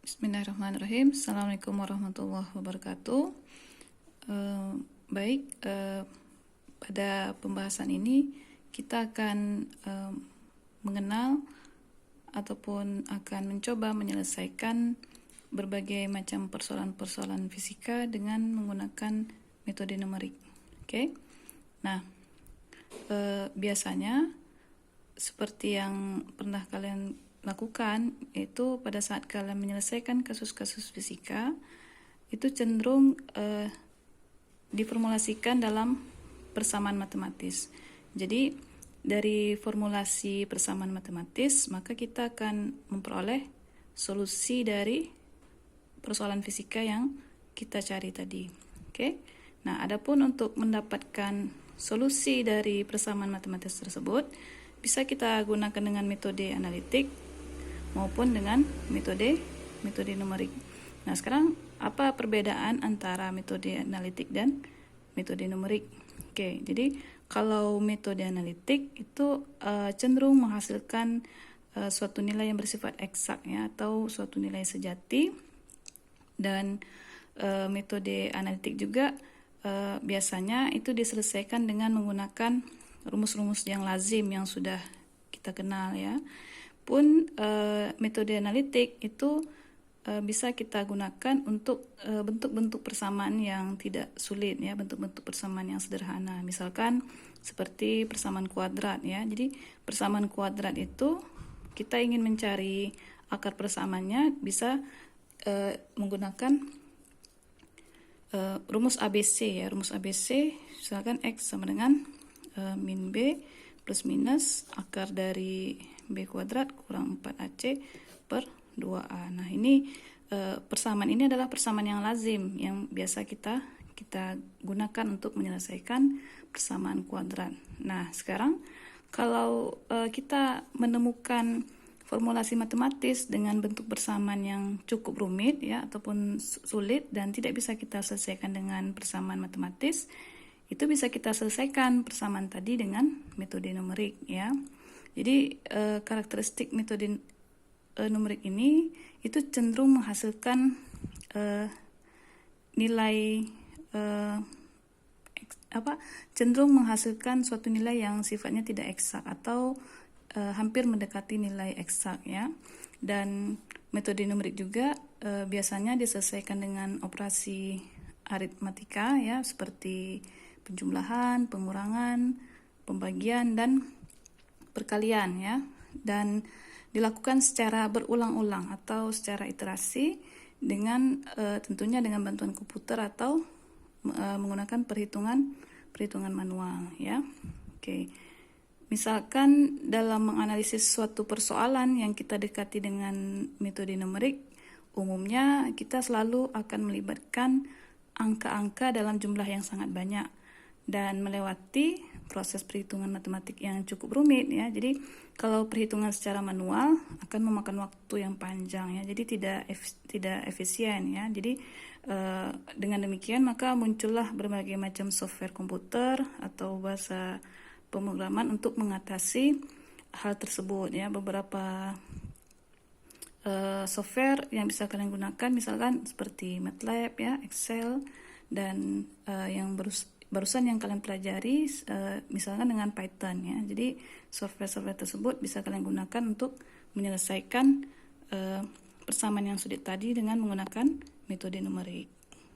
Bismillahirrahmanirrahim. Assalamualaikum warahmatullahi wabarakatuh. Pada pembahasan ini kita akan mengenal ataupun akan mencoba menyelesaikan berbagai macam persoalan-persoalan fisika dengan menggunakan metode numerik. Oke. Nah, biasanya seperti yang pernah kalian lakukan, itu pada saat kalian menyelesaikan kasus-kasus fisika itu cenderung diformulasikan dalam persamaan matematis. Jadi dari formulasi persamaan matematis maka kita akan memperoleh solusi dari persoalan fisika yang kita cari tadi. Oke. Nah, adapun untuk mendapatkan solusi dari persamaan matematis tersebut bisa kita gunakan dengan metode analitik maupun dengan metode numerik. Nah, sekarang apa perbedaan antara metode analitik dan metode numerik? Oke, jadi kalau metode analitik itu cenderung menghasilkan suatu nilai yang bersifat eksak ya, atau suatu nilai sejati. Dan metode analitik juga biasanya itu diselesaikan dengan menggunakan rumus-rumus yang lazim yang sudah kita kenal ya. Pun metode analitik itu bisa kita gunakan untuk bentuk-bentuk persamaan yang tidak sulit ya, bentuk-bentuk persamaan yang sederhana. Misalkan seperti persamaan kuadrat ya. Jadi persamaan kuadrat itu kita ingin mencari akar persamaannya bisa menggunakan rumus ABC ya. Rumus ABC misalkan X sama dengan min B plus minus akar dari B kuadrat kurang 4AC per 2A. Nah, ini persamaan ini adalah persamaan yang lazim yang biasa kita gunakan untuk menyelesaikan persamaan kuadrat. Nah, sekarang kalau kita menemukan formulasi matematis dengan bentuk persamaan yang cukup rumit ya ataupun sulit dan tidak bisa kita selesaikan dengan persamaan matematis, itu bisa kita selesaikan persamaan tadi dengan metode numerik ya. Jadi karakteristik metode numerik ini itu cenderung menghasilkan cenderung menghasilkan suatu nilai yang sifatnya tidak eksak atau hampir mendekati nilai eksak ya. Dan metode numerik juga biasanya diselesaikan dengan operasi aritmatika ya, seperti penjumlahan, pengurangan, pembagian dan perkalian ya, dan dilakukan secara berulang-ulang atau secara iterasi dengan tentunya dengan bantuan komputer atau menggunakan perhitungan manual ya. Oke. Misalkan dalam menganalisis suatu persoalan yang kita dekati dengan metode numerik, umumnya kita selalu akan melibatkan angka-angka dalam jumlah yang sangat banyak dan melewati proses perhitungan matematik yang cukup rumit ya. Jadi kalau perhitungan secara manual akan memakan waktu yang panjang ya. Jadi tidak efisien ya. Jadi dengan demikian maka muncullah berbagai macam software komputer atau bahasa pemrograman untuk mengatasi hal tersebut ya. Beberapa software yang bisa kalian gunakan misalkan seperti MATLAB ya, Excel, dan yang barusan yang kalian pelajari misalkan dengan Python ya. Jadi software-software tersebut bisa kalian gunakan untuk menyelesaikan persamaan yang sulit tadi dengan menggunakan metode numerik.